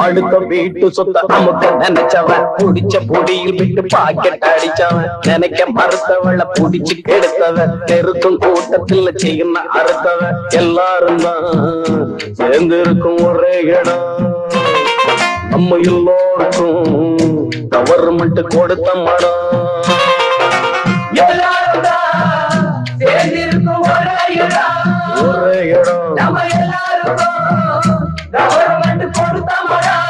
அடுத்த வீட்டு சொத்த அமுக்க நினைச்சவன் புடிச்ச பொடியில் விட்டு பாக்கெட் அடிச்சவன் நினைக்க மறுத்தவளை புடிச்சு கெடுத்தவன் நெருக்கும் கூட்டத்தில் செய்யணும் அறுத்தவன் எல்லாரும் தான் சேர்ந்து இருக்கும் ஒரே இடம் நம்ம எல்லோருக்கும் கவர்மெண்ட் கொடுத்த மடம் எல்லாரும் தான் சேர்ந்து இருக்கும் ஒரே இடம் நம்ம எல்லாருக்கும் கவர்மெண்ட் கொடுத்த மடம்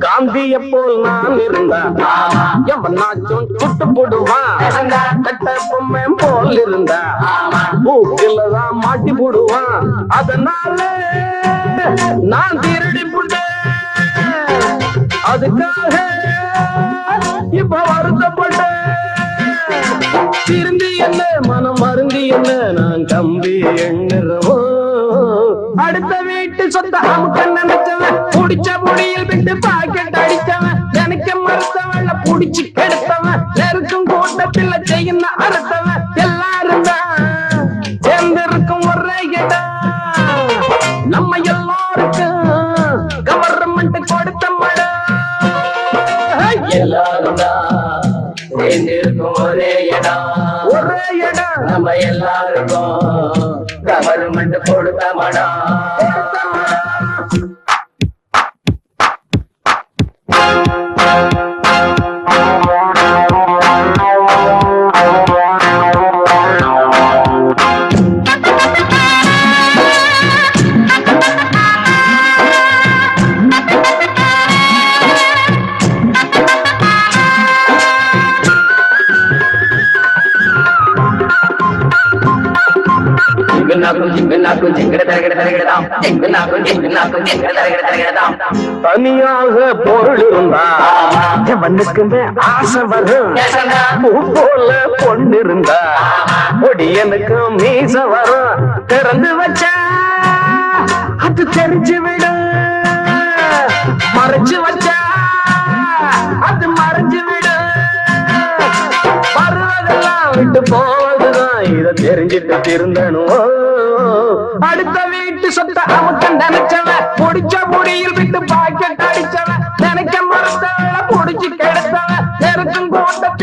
காந்திய போல் நான் இருந்தா எவனாச்சும் சுட்டு போடுவான் கட்ட பொம்மை போல் இருந்தா மூக்கிலதான் மாட்டி போடுவான் அதனால நான் திருடி புட்டேன் அதுக்காக இப்ப வருத்தப்பட்டேன் திருந்தி என்ன மனம் மருந்தி என்ன நான் கம்பி எண்ணுறவோ அடுத்த வீட்டு சொந்த அமுக்க நினைச்சவன் புடிச்ச முடியில் விட்டு பாக்கெட் அடிச்சவன் நினைக்க மறுத்தவன் புடிச்சு கெடுத்தவன் நெருக்கும் கூட்டத்தில் செய்யணும் அறுத்தவன் எல்லாரும் தான் சேர்ந்திருக்கும் ஒரே இடம் நம்ம எல்லாருக்கும் கவர்மெண்ட் கொடுத்த மடம் எல்லாரும் தான் சேர்ந்திருக்கும் ஒரே இடம் நம்ம எல்லாருக்கும் கவர்மெண்ட் கொடுத்த மடம் தனியாக பொருள் இருந்தா எவனுக்குமே ஆசை வரும் போல பொண்ணு இருந்தா பொடியனுக்கு மீச வரும் திறந்து வச்சா அது தெரிஞ்சு விடும் மறைச்சு வச்சா அது மறைஞ்சு விடும் வருவதெல்லாம் விட்டு போவதுதான் இதை தெரிஞ்சிட்டு திருந்தணும் அடுத்த வீட்டு சொத்த அமுக்க நினைச்சவன் புடிச்ச பொடியில் விட்டு பாக்கெட் அடிச்சவன் நினைக்க மறுத்தவளை புடிச்சு கெடுத்தவன் நெருக்கும் கூட்டத்தை